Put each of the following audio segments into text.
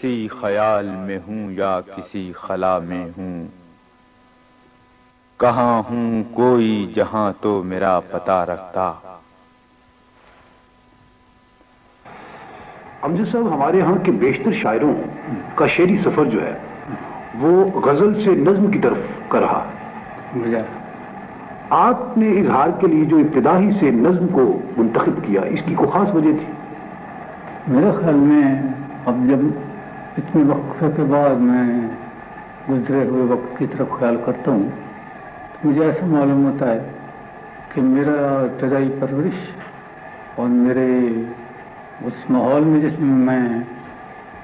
کسی خیال میں ہوں یا کسی خلا میں ہوں، کہاں ہوں کوئی جہاں تو میرا پتہ رکھتا۔ امجد صاحب، ہمارے ہاں کے بیشتر شاعروں کا شعری سفر جو ہے وہ غزل سے نظم کی طرف کر رہا ہے۔ آپ نے اظہار کے لیے جو ابتدا ہی سے نظم کو منتخب کیا، اس کی کوئی خاص وجہ تھی؟ میرے خیال میں اب جب اتنے وقفے کے بعد میں گزرے ہوئے وقت کی طرف خیال کرتا ہوں تو مجھے ایسا معلوم ہوتا ہے کہ میرا ابتدائی پرورش اور میرے اس ماحول میں جس میں میں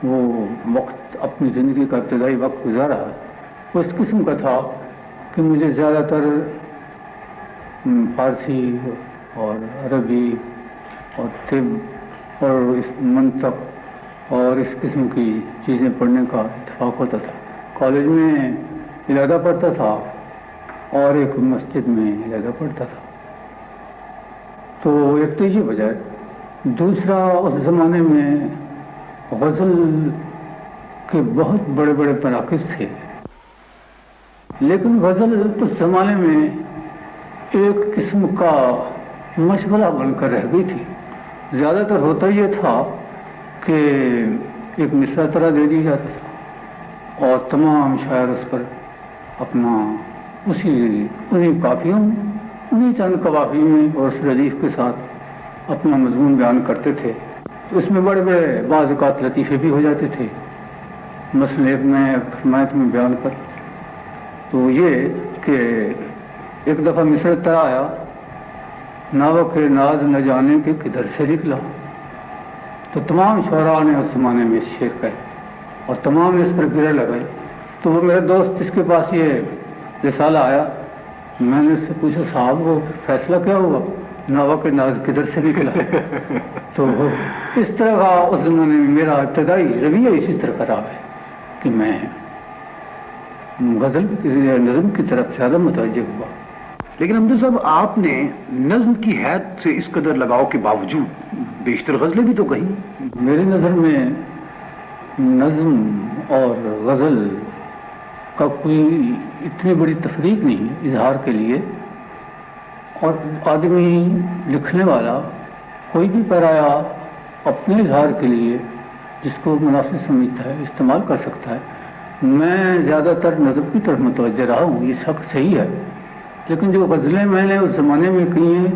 وہ وقت اپنی زندگی کا ابتدائی وقت گزارا وہ اس قسم کا تھا کہ مجھے زیادہ تر فارسی اور عربی اور طب اور اس منطق اور اس قسم کی چیزیں پڑھنے کا اتفاق ہوتا تھا۔ کالج میں علیحدہ پڑھتا تھا اور ایک مسجد میں علیحدہ پڑھتا تھا، تو ایک تو یہ وجہ ہے۔ دوسرا، اس زمانے میں غزل کے بہت بڑے بڑے مراکز تھے، لیکن غزل اس زمانے میں ایک قسم کا مشغلہ بن کر رہ گئی تھی۔ زیادہ تر ہوتا یہ تھا کہ ایک مصرع طرح دے دیا جاتا تھا اور تمام شاعر اس پر اپنا انہیں قافیوں انہیں چند قوافی میں اور اس ردیف کے ساتھ اپنا مضمون بیان کرتے تھے۔ تو اس میں بڑے بڑے بعض اوقات لطیفے بھی ہو جاتے تھے، مثلا ایک میں فرمایت میں بیان کر تو یہ کہ ایک دفعہ مصرع طرح آیا، ناوک ناز نہ جانے کے کدھر سے نکلا، تو تمام شعراء نے اس زمانے میں اس شعر کہے اور تمام نے اس پر گرے لگائے۔ تو وہ میرا دوست جس کے پاس یہ رسالہ آیا، میں نے اس سے پوچھا صاحب وہ فیصلہ کیا ہوا، ناوک ناز کدھر سے نکلا؟ تو اس طرح کا اس زمانے میں میرا ابتدائی رویہ اسی طرح کا رہا ہے کہ میں غزل نظم کی طرف زیادہ متوجہ ہوا۔ لیکن امجد صاحب، آپ نے نظم کی حید سے اس قدر لگاؤ کے باوجود بیشتر غزلیں بھی تو کہیں۔ میری نظر میں نظم اور غزل کا کوئی اتنی بڑی تفریق نہیں ہے اظہار کے لیے، اور آدمی لکھنے والا کوئی بھی پیرایا اپنے اظہار کے لیے جس کو مناسب سمجھتا ہے استعمال کر سکتا ہے۔ میں زیادہ تر نظم کی طرف متوجہ رہا ہوں، یہ سخت صحیح ہے، لیکن جو غزلیں میں نے اس زمانے میں کی ہیں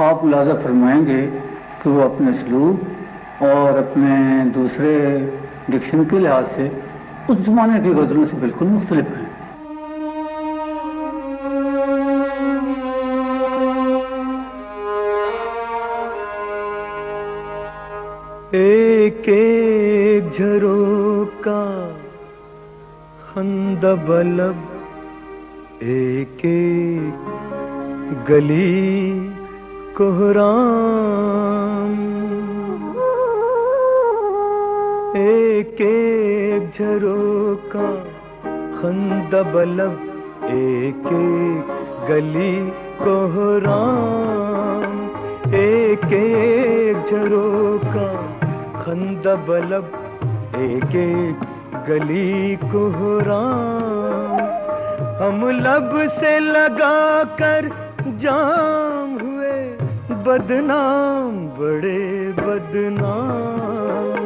آپ ملاحظہ فرمائیں گے کہ وہ اپنے اسلوب اور اپنے دوسرے ڈکشن کے لحاظ سے اس زمانے کی غزلوں سے بالکل مختلف ہیں۔ ایک ایک جھروکا خندب لب، ایک ایک گلی کوہرام، ایک ایک جھروکا خندب لب، ایک ایک گلی کوہرام، ایک ایک جھروکا خندب لب، ایک ایک گلی کوہرام، ہم لب سے لگا کر جام ہوئے بدنام، بڑے بدنام،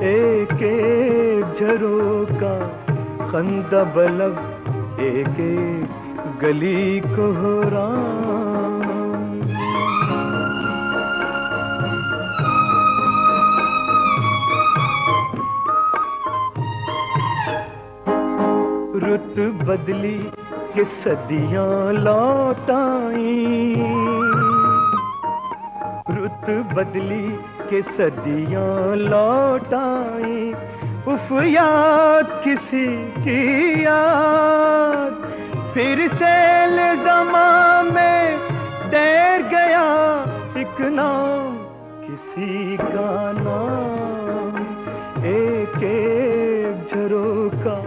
ایک ایک جھروکا خندب لب، ایک ایک گلی کوہرام۔ رت بدلی کہ صدیاں لوٹ آئیں، رت بدلی کہ صدیاں لوٹ آئیں، اف یاد کسی کی یاد، پھر سیل زمان میں تیر گیا ایک نام کسی کا نام، ایک ایک جھروکا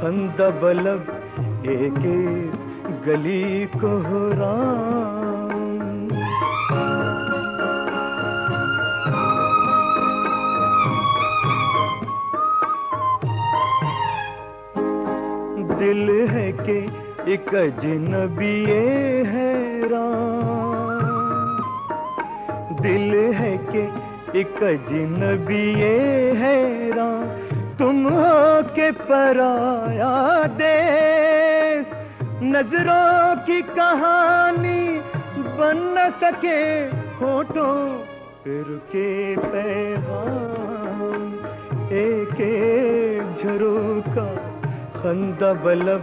خندب لب، ایک ایک گلی کوہرام۔ دل ہے کہ ایک اجنبی حیران، دل ہے کہ ایک اجنبی حیران، تم ہو کے پرایا دیس، نظروں کی کہانی بن نہ سکے ہونٹوں پھر کے پیغام، ایک ایک جھروکا خندہ بلب،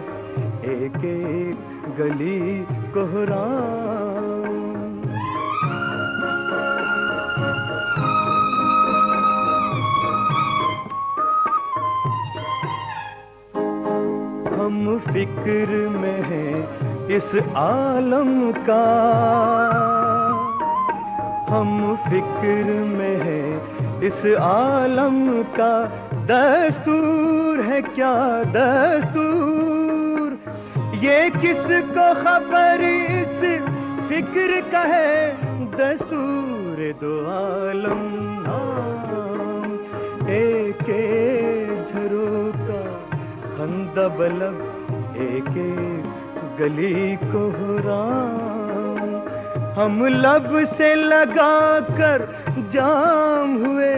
ایک ایک گلی کوہرام۔ ہم فکر میں ہیں اس عالم کا، ہم فکر میں ہیں اس عالم کا، دستور ہے کیا دستور، یہ کس کو خبر اس فکر کا ہے، دستور دو عالم نام، ایک ایک جھروکا خندہ بلب، ایک ایک گلی کوہرام، ہم لب سے لگا کر جام ہوئے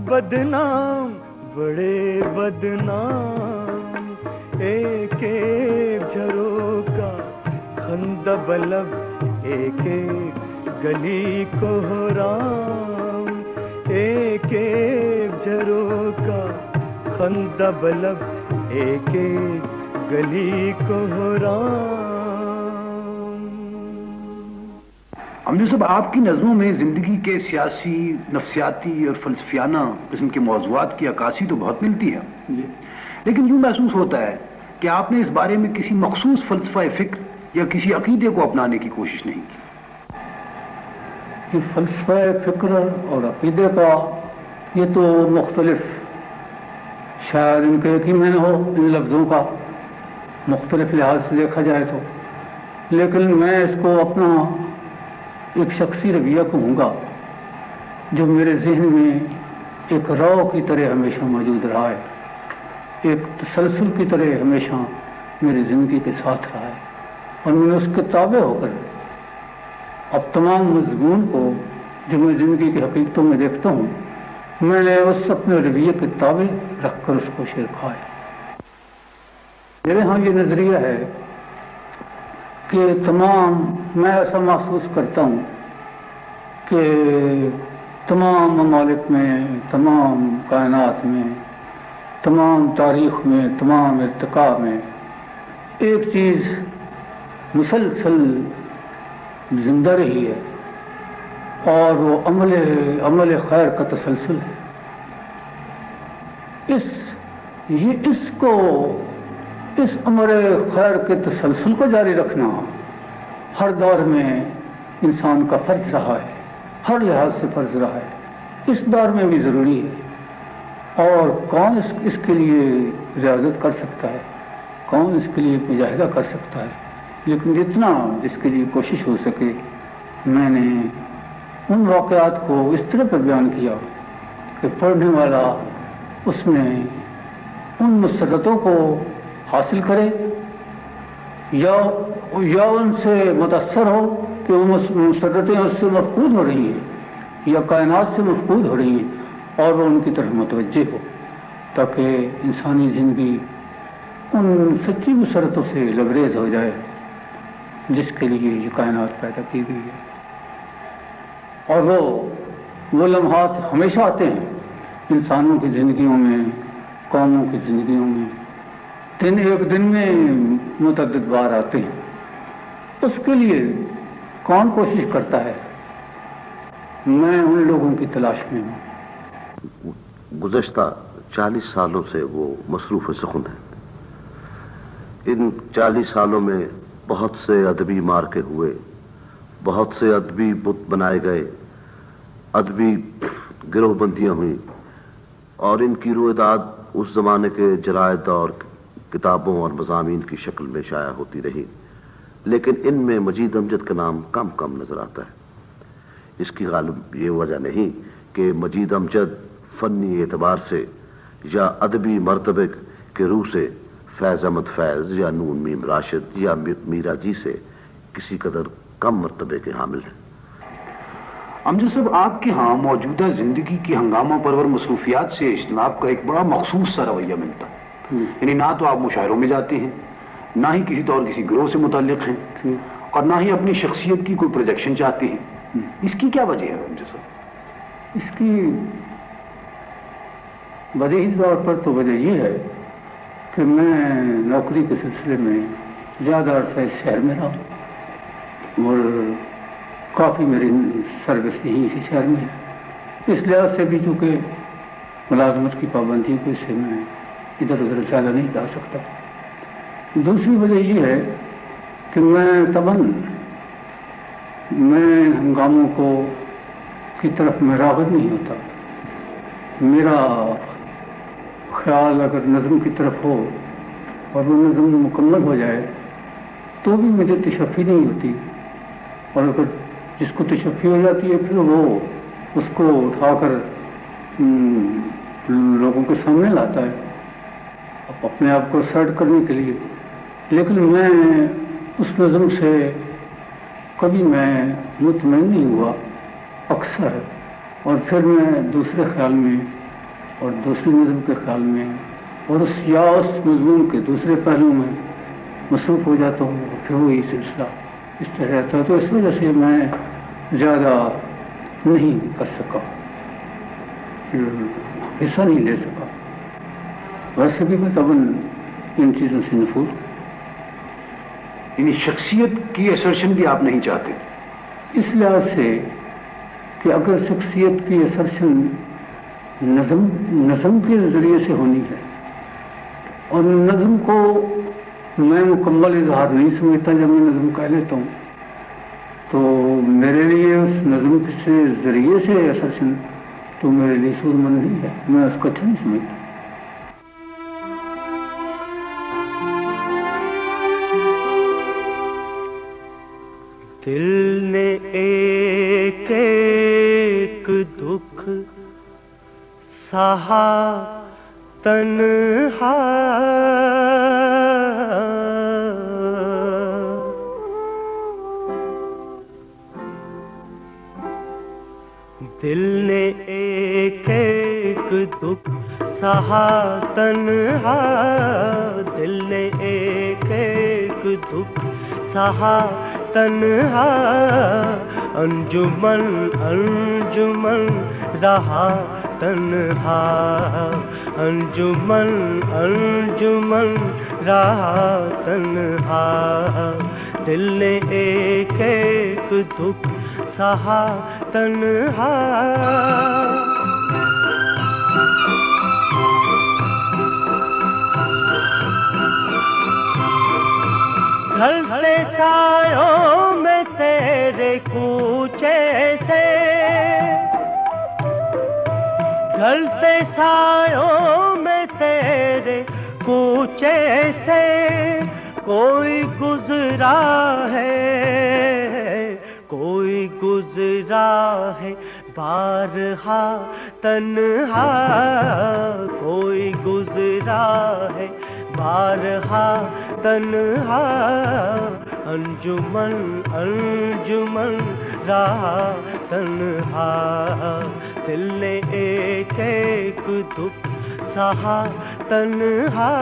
بدنام، بڑے بدنام، ایک ایک جھروکا خندہ بلب، ایک ایک گلی کوہرام، ایک ایک جھروکا خندہ بلب، ایک ایک گلی کوہرام۔ امجد صاحب، آپ کی نظموں میں زندگی کے سیاسی، نفسیاتی اور فلسفیانہ قسم کے موضوعات کی عکاسی تو بہت ملتی ہے، لیکن یوں محسوس ہوتا ہے کہ آپ نے اس بارے میں کسی مخصوص فلسفہ فکر یا کسی عقیدے کو اپنانے کی کوشش نہیں کی۔ فلسفہ فکر اور عقیدے کا یہ تو مختلف، شاید ان کے ایک ہی معنی ہو ان لفظوں کا، مختلف لحاظ سے دیکھا جائے تو، لیکن میں اس کو اپنا ایک شخصی رویہ کہوں گا جو میرے ذہن میں ایک رو کی طرح ہمیشہ موجود رہا ہے، ایک تسلسل کی طرح ہمیشہ میری زندگی کے ساتھ رہا ہے، اور میں نے اس کے تابع ہو کر اب تمام مضمون کو جو میں زندگی کی حقیقتوں میں دیکھتا ہوں، میں نے اس اپنے رویے کے تابع رکھ کر اس کو شعر کہا ہے۔ میرے ہاں یہ نظریہ ہے کہ میں ایسا محسوس کرتا ہوں کہ تمام ممالک میں، تمام کائنات میں، تمام تاریخ میں، تمام ارتقاء میں ایک چیز مسلسل زندہ رہی ہے، اور وہ عمل خیر کا تسلسل ہے۔ اس عمل خیر کے تسلسل کو جاری رکھنا ہر دور میں انسان کا فرض رہا ہے، ہر لحاظ سے فرض رہا ہے، اس دور میں بھی ضروری ہے۔ اور کون اس کے لیے ریاضت کر سکتا ہے، کون اس کے لیے مجاہدہ کر سکتا ہے، لیکن جتنا جس کے لیے کوشش ہو سکے میں نے ان واقعات کو اس طرح پر بیان کیا کہ پڑھنے والا اس میں ان مسرتوں کو حاصل کرے یا ان سے متاثر ہو کہ وہ مسرتیں اس سے مفقود ہو رہی ہیں یا کائنات سے مفقود ہو رہی ہیں، اور وہ ان کی طرف متوجہ ہو، تاکہ انسانی زندگی ان سچی مسرتوں سے لبریز ہو جائے جس کے لیے یہ کائنات پیدا کی گئی ہے۔ اور وہ لمحات ہمیشہ آتے ہیں انسانوں کی زندگیوں میں، قوموں کی زندگیوں میں، ایک دن میں متعدد بار آتے ہیں۔ اس کے لیے کون کوشش کرتا ہے؟ میں ان لوگوں کی تلاش میں ہوں۔ گزشتہ 40 سالوں سے وہ مصروف سخن ہیں۔ ان 40 سالوں میں بہت سے ادبی مارکے ہوئے، بہت سے ادبی بت بنائے گئے، ادبی گروہ بندیاں ہوئیں، اور ان کی رویداد اس زمانے کے جرائد اور کتابوں اور مضامین کی شکل میں شائع ہوتی رہی، لیکن ان میں مجید امجد کا نام کم نظر آتا ہے۔ اس کی غالب یہ وجہ نہیں کہ مجید امجد فنی اعتبار سے یا ادبی مرتبے کے روح سے فیض احمد فیض یا نون میم راشد یا میرا جی سے کسی قدر کم مرتبے کے حامل ہیں۔ امجد صاحب، آپ کے ہاں موجودہ زندگی کی ہنگامہ پرور مصروفیات سے اجتناب کا ایک بڑا مخصوص سا رویہ ملتا ہے، یعنی نہ تو آپ مشاعروں میں جاتے ہیں، نہ ہی کسی طور کسی گروہ سے متعلق ہیں، اور نہ ہی اپنی شخصیت کی کوئی پروجیکشن چاہتے ہیں۔ اس کی کیا وجہ ہے امجد صاحب؟ اس کی وجہ طور پر تو وجہ یہ ہے کہ میں نوکری کے سلسلے میں زیادہ عرصہ اس شہر میں رہا اور کافی میری سروس یہیں اسی شہر میں ہے۔ اس لحاظ سے بھی چونکہ ملازمت کی پابندی کو اس سے میں ادھر ادھر زیادہ نہیں جا سکتا۔ دوسری وجہ یہ ہے کہ میں ہنگاموں کی طرف میں راغب نہیں ہوتا۔ میرا خیال اگر نظم کی طرف ہو اور وہ نظم مکمل ہو جائے تو بھی مجھے تشفی نہیں ہوتی، اور اگر جس کو تشفی ہو جاتی ہے پھر وہ اس کو اٹھا کر لوگوں کے سامنے لاتا ہے اپنے آپ کو اسرٹ کرنے کے لیے۔ لیکن میں اس نظم سے کبھی میں مطمئن نہیں ہوا اکثر، اور پھر میں دوسرے خیال میں اور دوسری نظم کے خیال میں اور اس مضمون کے دوسرے پہلو میں مصروف ہو جاتا ہوں، پھر وہی سلسلہ اس طرح رہتا ہے۔ تو اس وجہ سے میں زیادہ نہیں کر سکا، حصہ نہیں لے سکا۔ ویسے بھی میں طبعاً ان چیزوں سے نفور، یعنی شخصیت کی اسرشن بھی آپ نہیں چاہتے؟ اس لحاظ سے کہ اگر شخصیت کی اسرشن نظم کے ذریعے سے ہونی ہے اور نظم کو میں مکمل اظہار نہیں سمجھتا جب میں نظم کہہ لیتا ہوں، تو میرے لیے اس نظم کے ذریعے سے اسرشن تو میرے لیے سودمند نہیں ہے، میں اس کو اچھا نہیں سمجھتا۔ دل نے ایک ایک دکھ سہا تنہا، دل نے ایک ایک دکھ سہا تنہا، دل نے ایک ایک دکھ سہا تنہا، انجمن انجمن رہا تنہا، انجمن انجمن رہا تنہا، دل نے ایک ایک دکھ سہا تنہا۔ ڈھلتے سایوں میں تیرے کوچے سے، ڈھلتے سایوں میں تیرے کوچے سے، کوئی گزرا ہے، کوئی گزرا ہے بارہا تنہا، کوئی گزرا ہے بارہا تنہا، انجمن انجمن رہا تنہا، دل نے ایک ایک دکھ سہا تنہا۔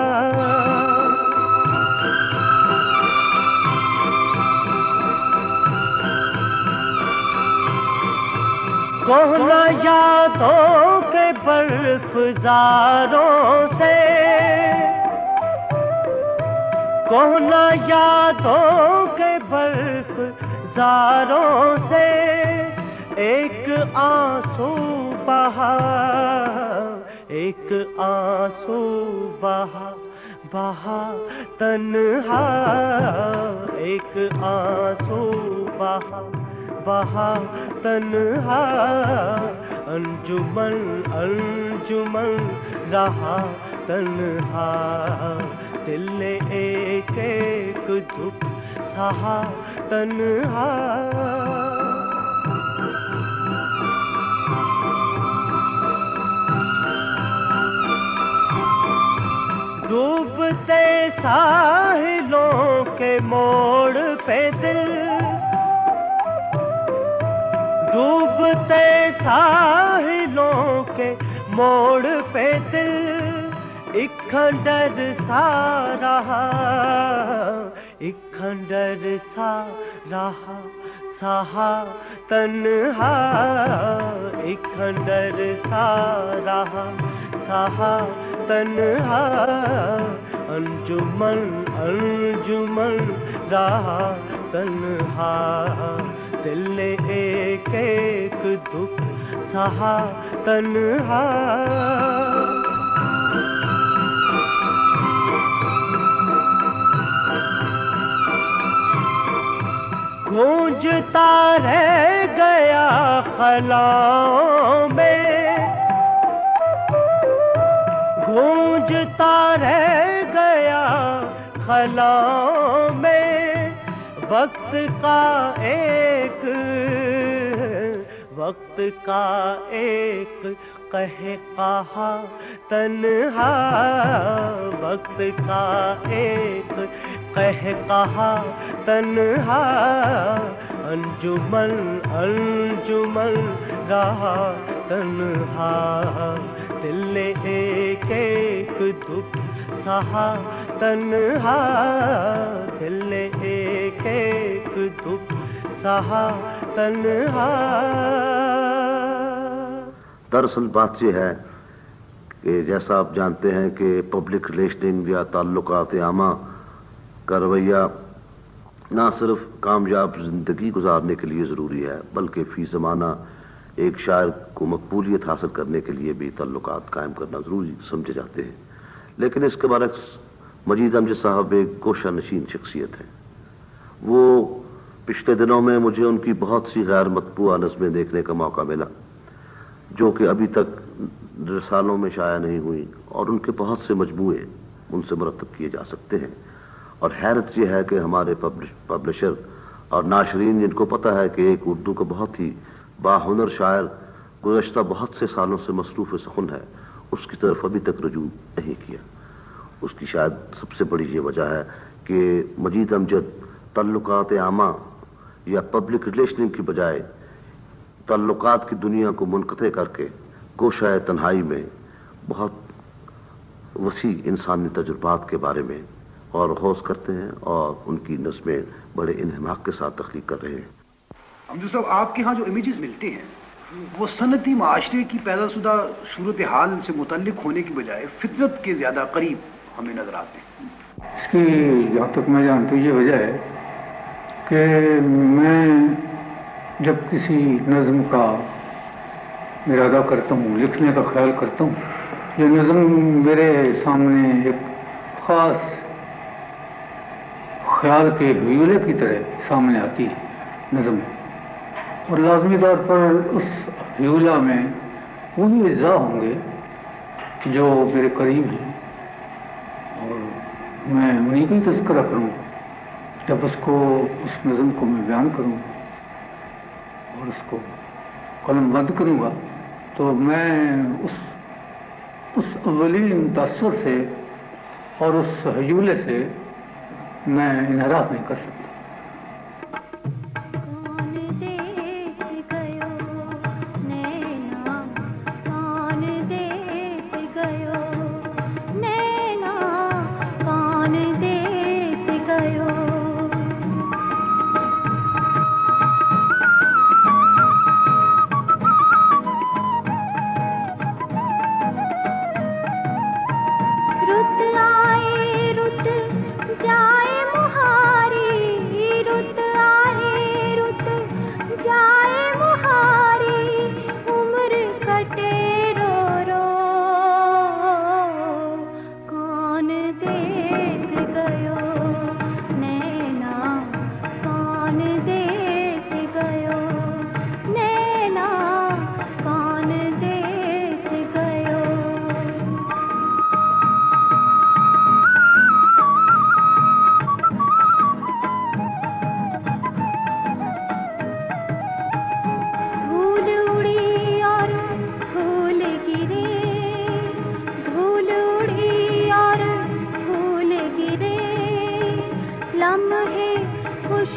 کونا یادوں کے برف زاروں سے، کونا یادوں کے برف زاروں سے، ایک آنسو بہا، ایک آنسو بہا بہا تنہا، ایک آنسو بہا بہا تنہا، انجمن انجمن رہا تنہا، دل نے ایک ایک دکھ سہا تنہا۔ ڈوب ڈوبتے ساحلوں کے موڑ پہ دل، ڈوبتے ساحلوں کے موڑ پہ دل، ایک کھنڈر سا رہا، ایک کھنڈر سا رہا سہا تنہا، ایک کھنڈر سا رہا سہا تنہا، انجمن انجمن رہا تنہا، دل نے ایک ایک دکھ سہا تنہا۔ گونجتا رہ گیا خلاؤں میں، گونجتا رہ گیا خلاؤں میں، وقت کا ایک، وقت کا ایک قہقہا تنہا، وقت کا ایک قہقہا تنہا، انجمن انجمن رہا تنہا، دل نے ایک ایک دکھ سہا تنہا، دل نے ایک ایک دکھ سہا تنہا۔ دراصل بات یہ ہے کہ جیسا آپ جانتے ہیں کہ پبلک ریلیشننگ یا تعلقات عامہ کا رویہ نہ صرف کامیاب زندگی گزارنے کے لیے ضروری ہے بلکہ فی زمانہ ایک شاعر کو مقبولیت حاصل کرنے کے لیے بھی تعلقات قائم کرنا ضروری سمجھے جاتے ہیں۔ لیکن اس کے برعکس مجید امجد صاحب ایک گوشہ نشین شخصیت ہے۔ وہ پچھلے دنوں میں مجھے ان کی بہت سی غیر مطبوعہ نظمیں دیکھنے کا موقع ملا جو کہ ابھی تک رسالوں میں شائع نہیں ہوئی، اور ان کے بہت سے مجموعے ان سے مرتب کیے جا سکتے ہیں۔ اور حیرت یہ ہے کہ ہمارے پبلشر اور ناشرین جن کو پتہ ہے کہ ایک اردو کا بہت ہی باہنر شاعر گزشتہ بہت سے سالوں سے مصروف سخن ہے، اس کی طرف ابھی تک رجوع نہیں کیا۔ اس کی شاید سب سے بڑی یہ وجہ ہے کہ مجید امجد تعلقات عامہ یا پبلک ریلیشننگ کی بجائے تعلقات کی دنیا کو منقطع کر کے گوشہ تنہائی میں بہت وسیع انسانی تجربات کے بارے میں اور غوث کرتے ہیں، اور ان کی نظمیں بڑے انہماک کے ساتھ تخلیق کر رہے ہیں۔ امجد صاحب، آپ کے ہاں جو امیجز ملتے ہیں وہ صنعتی معاشرے کی پیدا شدہ صورتحال سے متعلق ہونے کی بجائے فطرت کے زیادہ قریب ہمیں نظر آتے ہیں۔ اس کی جہاں تک میں جانتا ہوں یہ وجہ ہے کہ میں جب کسی نظم کا ارادہ کرتا ہوں، لکھنے کا خیال کرتا ہوں، یہ نظم میرے سامنے ایک خاص خیال کے ویولے کی طرح سامنے آتی ہے نظم، اور لازمی طور پر اس ویولا میں وہی اجزاء ہوں گے جو میرے قریب ہیں، اور میں انہیں کا ہی تذکرہ کروں جب اس نظم کو میں بیان کروں اور اس کو قلم بند کروں گا، تو میں اس اولین تاثر سے اور اس حیولے سے میں انحراف نہیں کر سکتا۔ رت آئے رت جائے مہاری